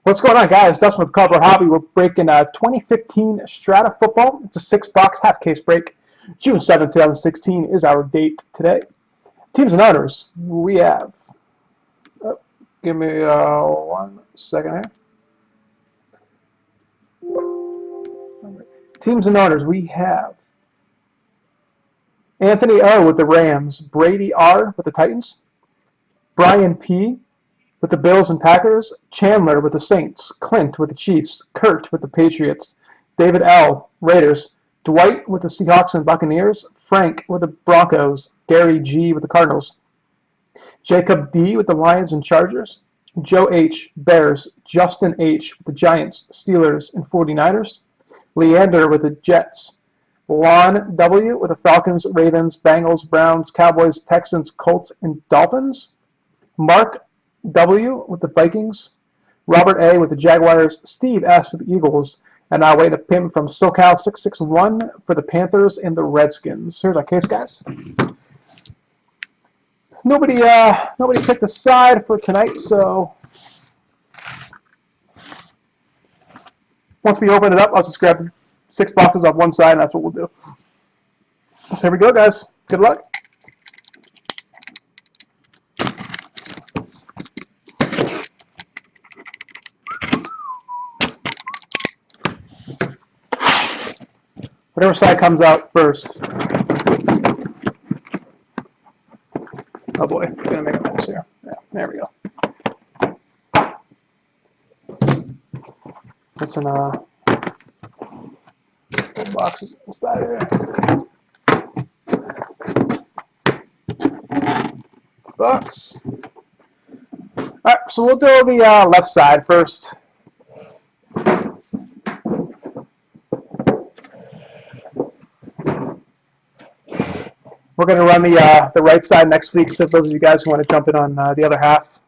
What's going on, guys? Dustin with Cardboard Hobby. We're breaking 2015 Strata football. It's a 6-box half case break. June 7, 2016 is our date today. Teams and owners, we have. Oh, give me 1 second here. Teams and owners, we have Anthony O with the Rams, Brady R with the Titans, Brian P with the Bills and Packers, Chandler with the Saints, Clint with the Chiefs, Kurt with the Patriots, David L, Raiders, Dwight with the Seahawks and Buccaneers, Frank with the Broncos, Gary G with the Cardinals, Jacob D with the Lions and Chargers, Joe H, Bears, Justin H with the Giants, Steelers, and 49ers, Leander with the Jets, Lon W with the Falcons, Ravens, Bengals, Browns, Cowboys, Texans, Colts, and Dolphins, Mark W with the Vikings, Robert A with the Jaguars, Steve S with the Eagles, and I'll wait a pin from SoCal661 for the Panthers and the Redskins. Here's our case, guys. Nobody picked a side for tonight, so once we open it up, I'll just grab 6 boxes off one side, and that's what we'll do. So here we go, guys. Good luck. Whatever side comes out first. Oh boy, I'm gonna make a mess here. Yeah, there we go. Put some boxes inside here. Box. Alright, so we'll do the left side first. We're going to run the right side next week, so those of you guys who want to jump in on the other half,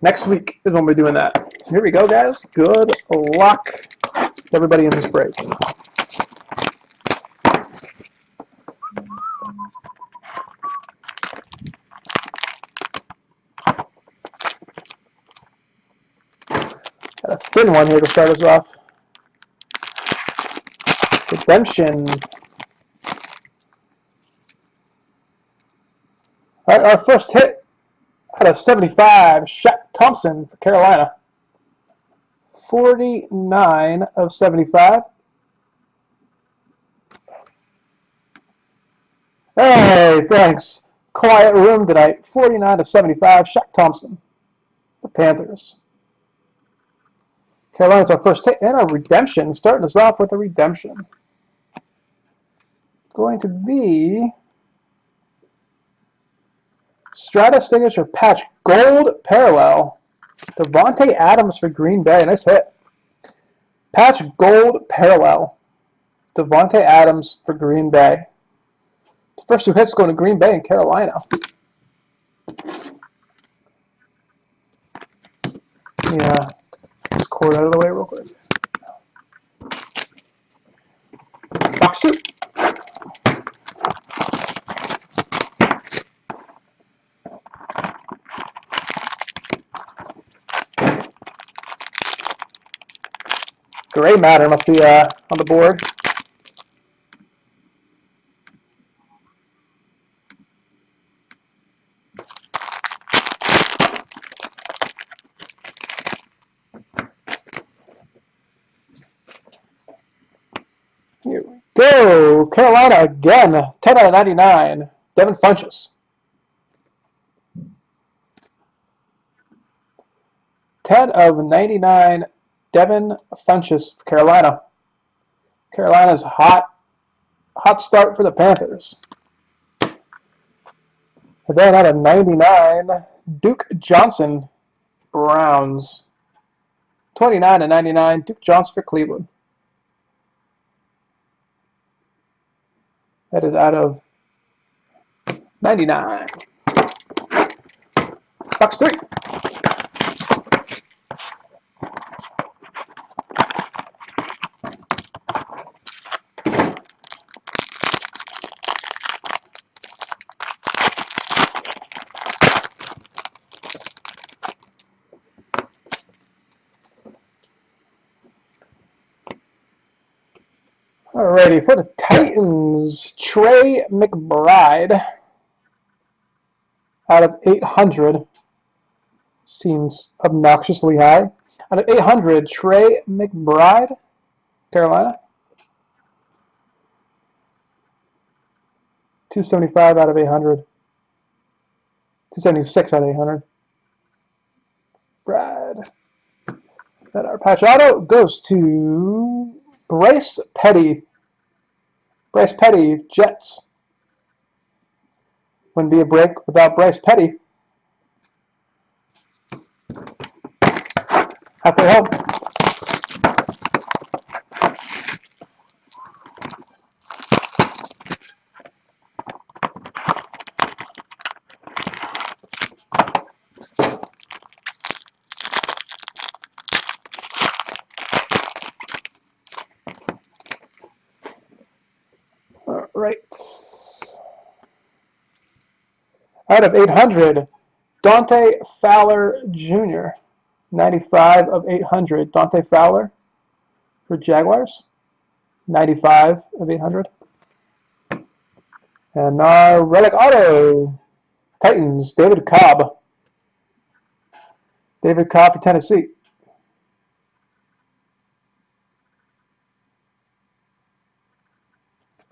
next week is when we're doing that. Here we go, guys. Good luck to everybody in this break. Got a thin one here to start us off. Redemption. All right, our first hit out of 75, Shaq Thompson for Carolina. 49 of 75. Hey, thanks. Quiet room tonight. 49 of 75, Shaq Thompson. The Panthers. Carolina's our first hit and our redemption. Starting us off with a redemption. Going to be Strata signature patch gold parallel. Davante Adams for Green Bay. Nice hit. Patch gold parallel. Davante Adams for Green Bay. The first 2 hits going to Green Bay and Carolina. Yeah, this cord out of the way real quick. Box 2. Gray matter must be on the board. Here we go. Carolina again. 10 out of 99. Devin Funchess. 10 of 99. Devin Funchess for Carolina. Carolina's hot start for the Panthers. And then out of 99, Duke Johnson, Browns. 29 of 99, Duke Johnson for Cleveland. That is out of 99. Box 3. Alrighty, for the Titans, Trey McBride out of 800. Seems obnoxiously high. Out of 800, Trey McBride, Carolina. 275 out of 800. 276 out of 800. Brad. Then our patch auto goes to Bryce Petty. Bryce Petty, Jets. Wouldn't be a break without Bryce Petty. Halfway home. All right. Out of 800, Dante Fowler Jr. 95 of 800. Dante Fowler for Jaguars. 95 of 800. And our relic auto, Titans, David Cobb. David Cobb for Tennessee.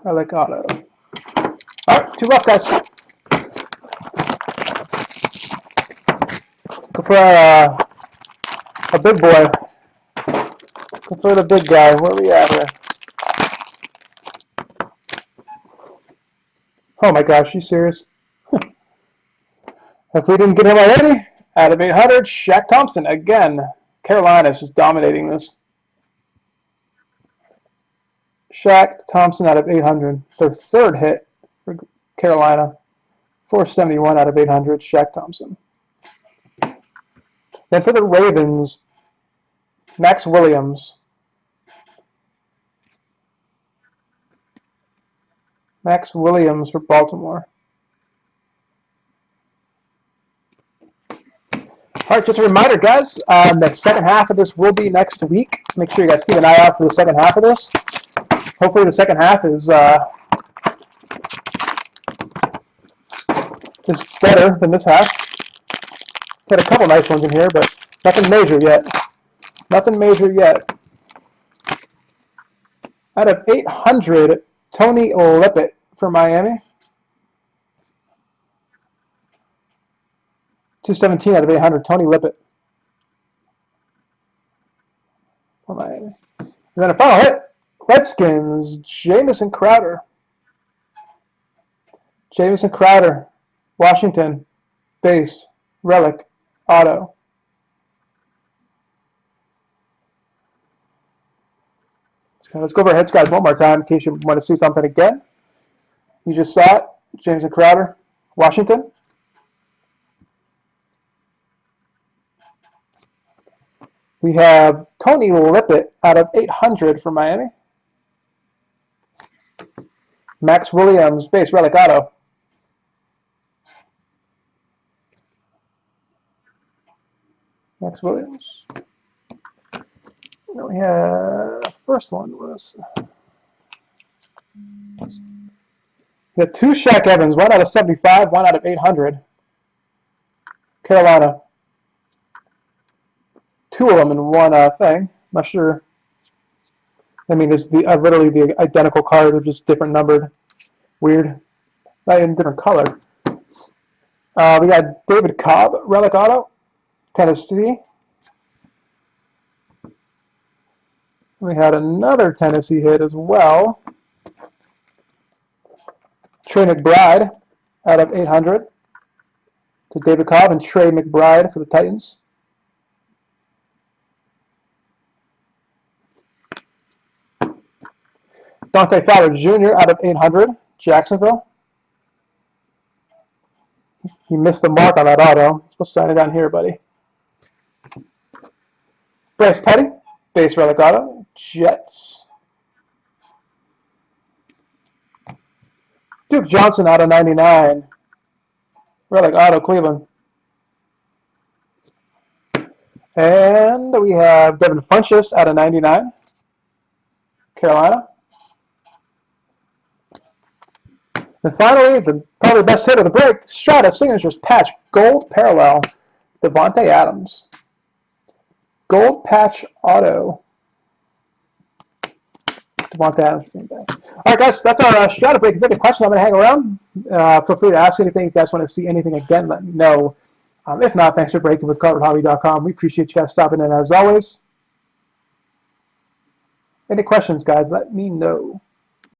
Relic auto. All right, 2 rough, guys. Go for a big boy. Go for the big guy. Where are we at here? Oh my gosh, you serious? If we didn't get him already, out of 800, Shaq Thompson. Again, Carolina's just dominating this. Shaq Thompson out of 800. Their 3rd hit for Carolina. 471 out of 800, Shaq Thompson. Then for the Ravens, Max Williams. Max Williams for Baltimore. All right, just a reminder, guys, the second half of this will be next week. Make sure you guys keep an eye out for the second half of this. Hopefully the second half is better than this half. Got a couple nice ones in here, but nothing major yet. Nothing major yet. Out of 800, Tony Lippett for Miami. 217 out of 800, Tony Lippett for Miami. And then a final hit, Redskins, Jamison Crowder. Jamison Crowder, Washington, base, relic, auto. Let's go over our heads, guys, one more time in case you want to see something again. You just saw it, Jamison Crowder, Washington. We have Tony Lippett out of 800 for Miami. Max Williams, base, relic, auto. Max Williams. Then we have, the first one was, we had 2 Shaq Evans, 1 out of 75, 1 out of 800. Carolina. 2 of them in one thing. Not sure. I mean, it's literally the identical card. They're just different numbered. Weird. Not even different color. We got David Cobb, relic auto, Tennessee. We had another Tennessee hit as well. Trey McBride out of 800 to David Cobb and Trey McBride for the Titans. Dante Fowler Jr. out of 800, Jacksonville. He missed the mark on that auto. Supposed to sign it down here, buddy. Bryce Petty, base relic auto, Jets. Duke Johnson out of 99, relic auto, Cleveland. And we have Devin Funchess out of 99, Carolina. And finally, the probably best hit of the break, Strata Signatures Patch Gold Parallel, Devontae Adams. Gold Patch Auto, Devontae Adams. All right, guys, that's our Strata break. If you have any questions, I'm going to hang around. Feel free to ask anything. If you guys want to see anything again, let me know. If not, thanks for breaking with CartwardHobby.com. We appreciate you guys stopping in as always. Any questions, guys, let me know.